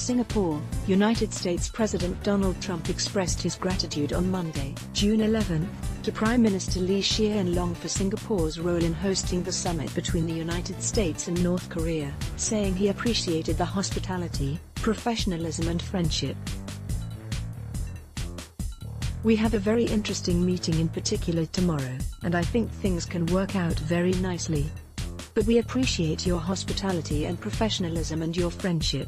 Singapore, United States President Donald Trump expressed his gratitude on Monday, June 11, to Prime Minister Lee Hsien Loong for Singapore's role in hosting the summit between the United States and North Korea, saying he appreciated the hospitality, professionalism and friendship. "We have a very interesting meeting in particular tomorrow, and I think things can work out very nicely. But we appreciate your hospitality and professionalism and your friendship.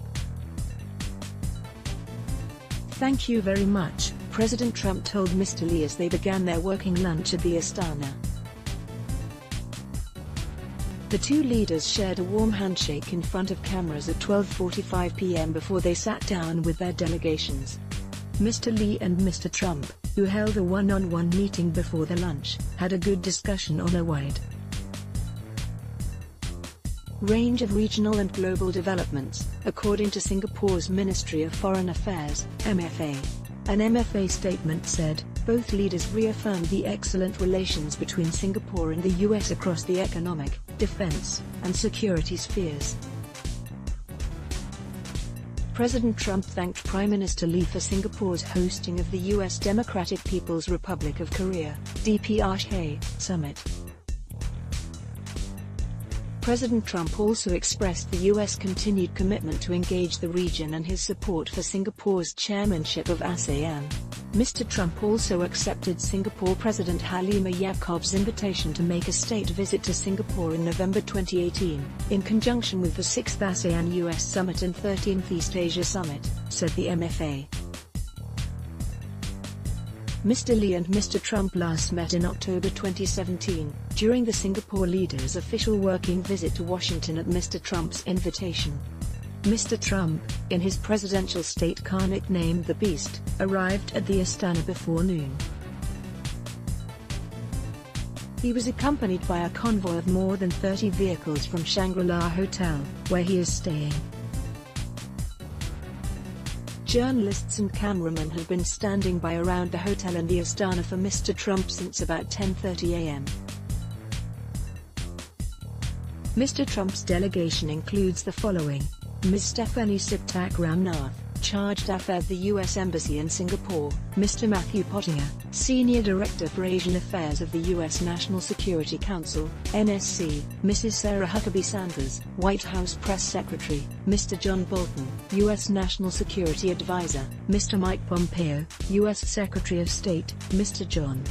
Thank you very much," President Trump told Mr. Lee as they began their working lunch at the Astana. The two leaders shared a warm handshake in front of cameras at 12:45 p.m. before they sat down with their delegations. Mr. Lee and Mr. Trump, who held a one-on-one meeting before the lunch, had a good discussion on a wide range of regional and global developments, according to Singapore's Ministry of Foreign Affairs, MFA. An MFA statement said, both leaders reaffirmed the excellent relations between Singapore and the US across the economic, defense, and security spheres. President Trump thanked Prime Minister Lee for Singapore's hosting of the U.S. Democratic People's Republic of Korea (DPRK) summit. President Trump also expressed the U.S. continued commitment to engage the region and his support for Singapore's chairmanship of ASEAN. Mr. Trump also accepted Singapore President Halimah Yacob's invitation to make a state visit to Singapore in November 2018, in conjunction with the 6th ASEAN-US Summit and 13th East Asia Summit, said the MFA. Mr. Lee and Mr. Trump last met in October 2017, during the Singapore leaders' official working visit to Washington at Mr. Trump's invitation. Mr. Trump, in his presidential state car nicknamed the Beast, arrived at the Astana before noon. He was accompanied by a convoy of more than 30 vehicles from Shangri-La Hotel, where he is staying. Journalists and cameramen have been standing by around the hotel and the Astana for Mr. Trump since about 10:30 a.m. Mr. Trump's delegation includes the following: Ms. Stephanie Siptak Ramnath, Charge d'Affaires at the U.S. Embassy in Singapore; Mr. Matthew Pottinger, Senior Director for Asian Affairs of the U.S. National Security Council, NSC; Mrs. Sarah Huckabee Sanders, White House Press Secretary; Mr. John Bolton, U.S. National Security Advisor; Mr. Mike Pompeo, U.S. Secretary of State; Mr. John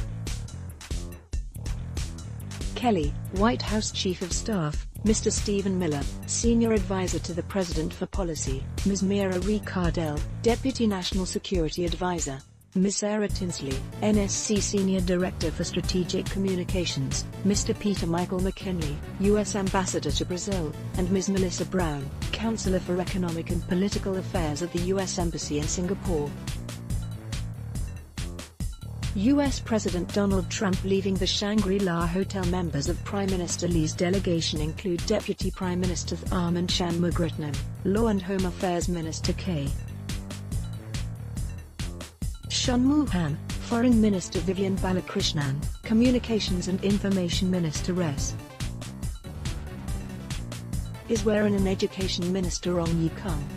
Kelly, White House Chief of Staff; Mr. Stephen Miller, Senior Advisor to the President for Policy; Ms. Mira Ricardel, Deputy National Security Advisor; Ms. Sarah Tinsley, NSC Senior Director for Strategic Communications; Mr. Peter Michael McKinley, U.S. Ambassador to Brazil; and Ms. Melissa Brown, Counselor for Economic and Political Affairs at the U.S. Embassy in Singapore. U.S. President Donald Trump leaving the Shangri-La Hotel. Members of Prime Minister Lee's delegation include Deputy Prime Minister Tharman Shanmugaratnam, Law and Home Affairs Minister K. Shanmugam, Foreign Minister Vivian Balakrishnan, Communications and Information Minister S. Iswaran and Education Minister Ong Ye Kung.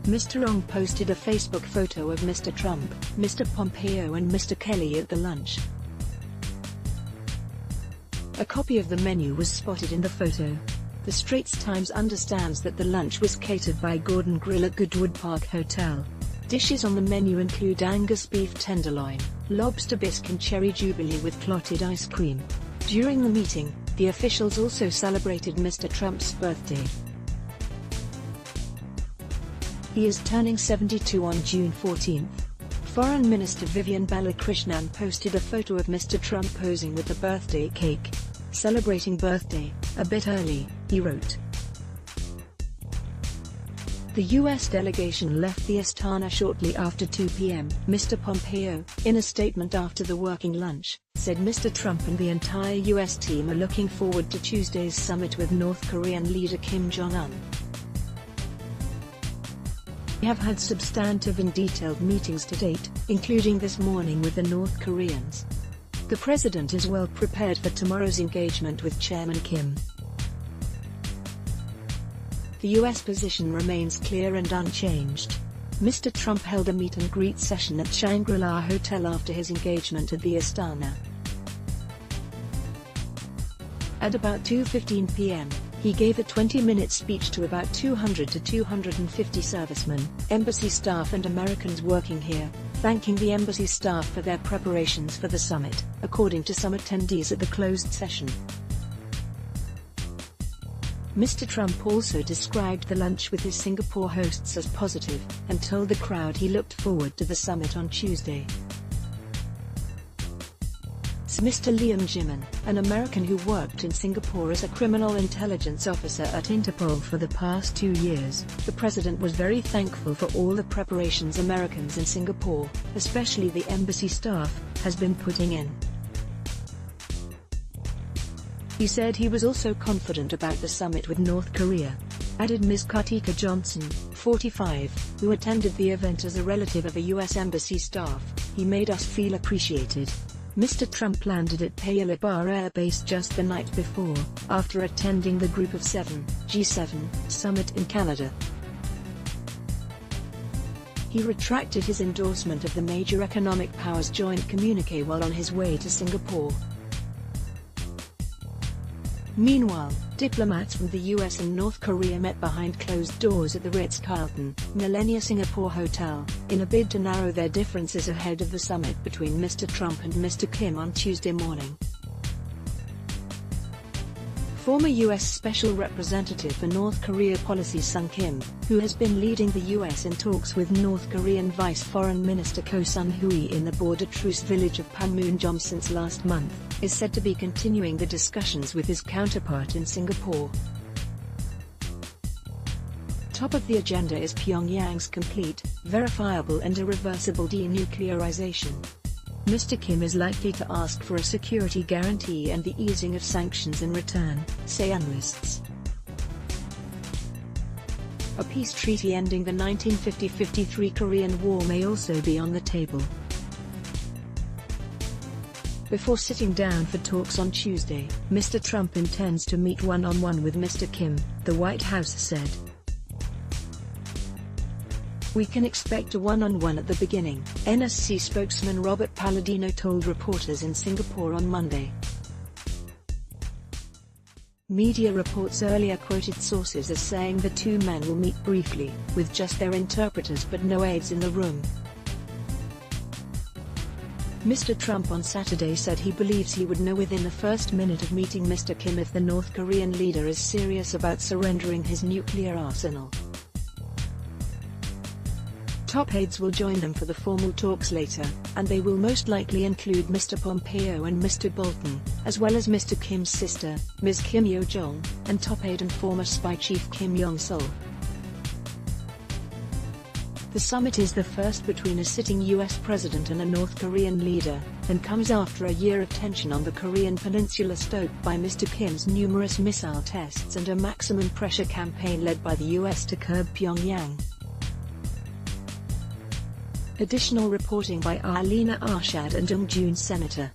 Mr. Ong posted a Facebook photo of Mr. Trump, Mr. Pompeo and Mr. Kelly at the lunch. A copy of the menu was spotted in the photo. The Straits Times understands that the lunch was catered by Gordon Grill at Goodwood Park Hotel. Dishes on the menu include Angus beef tenderloin, lobster bisque and cherry jubilee with clotted ice cream. During the meeting, the officials also celebrated Mr. Trump's birthday. He is turning 72 on June 14. Foreign Minister Vivian Balakrishnan posted a photo of Mr. Trump posing with the birthday cake. "Celebrating birthday, a bit early," he wrote. The U.S. delegation left the Astana shortly after 2 p.m. Mr. Pompeo, in a statement after the working lunch, said Mr. Trump and the entire U.S. team are looking forward to Tuesday's summit with North Korean leader Kim Jong-un. "We have had substantive and detailed meetings to date, including this morning with the North Koreans. The president is well prepared for tomorrow's engagement with Chairman Kim. The U.S. position remains clear and unchanged. Mr. Trump held a meet-and-greet session at Shangri-La Hotel after his engagement at the Astana. At about 2:15 p.m., he gave a 20-minute speech to about 200 to 250 servicemen, embassy staff and Americans working here, thanking the embassy staff for their preparations for the summit, according to some attendees at the closed session. Mr. Trump also described the lunch with his Singapore hosts as positive, and told the crowd he looked forward to the summit on Tuesday. Mr. Liam Jiman, an American who worked in Singapore as a criminal intelligence officer at Interpol for the past 2 years, the president was very thankful for all the preparations Americans in Singapore, especially the embassy staff, has been putting in. He said he was also confident about the summit with North Korea. Added Ms. Kartika Johnson, 45, who attended the event as a relative of a U.S. embassy staff. He made us feel appreciated. Mr. Trump landed at Paya-Lebar Air Base just the night before, after attending the Group of Seven, G7, summit in Canada. He retracted his endorsement of the major economic powers joint communiqué while on his way to Singapore. Meanwhile, diplomats from the US and North Korea met behind closed doors at the Ritz-Carlton, Millenia Singapore Hotel, in a bid to narrow their differences ahead of the summit between Mr. Trump and Mr. Kim on Tuesday morning. Former U.S. Special Representative for North Korea Policy Sung Kim, who has been leading the U.S. in talks with North Korean Vice Foreign Minister Ko Sun-hui in the border truce village of Panmunjom since last month, is said to be continuing the discussions with his counterpart in Singapore. Top of the agenda is Pyongyang's complete, verifiable and irreversible denuclearization. Mr. Kim is likely to ask for a security guarantee and the easing of sanctions in return, say analysts. A peace treaty ending the 1950-53 Korean War may also be on the table. Before sitting down for talks on Tuesday, Mr. Trump intends to meet one-on-one with Mr. Kim, the White House said. "We can expect a one-on-one at the beginning," NSC spokesman Robert Palladino told reporters in Singapore on Monday. Media reports earlier quoted sources as saying the two men will meet briefly, with just their interpreters but no aides in the room. Mr. Trump on Saturday said he believes he would know within the first minute of meeting Mr. Kim if the North Korean leader is serious about surrendering his nuclear arsenal. Top aides will join them for the formal talks later, and they will most likely include Mr. Pompeo and Mr. Bolton, as well as Mr. Kim's sister, Ms. Kim Yo-jong, and top aide and former spy chief Kim Yong-sul. The summit is the first between a sitting U.S. president and a North Korean leader, and comes after a year of tension on the Korean peninsula stoked by Mr. Kim's numerous missile tests and a maximum pressure campaign led by the U.S. to curb Pyongyang. Additional reporting by Arlena Arshad and Jung Jun Senator.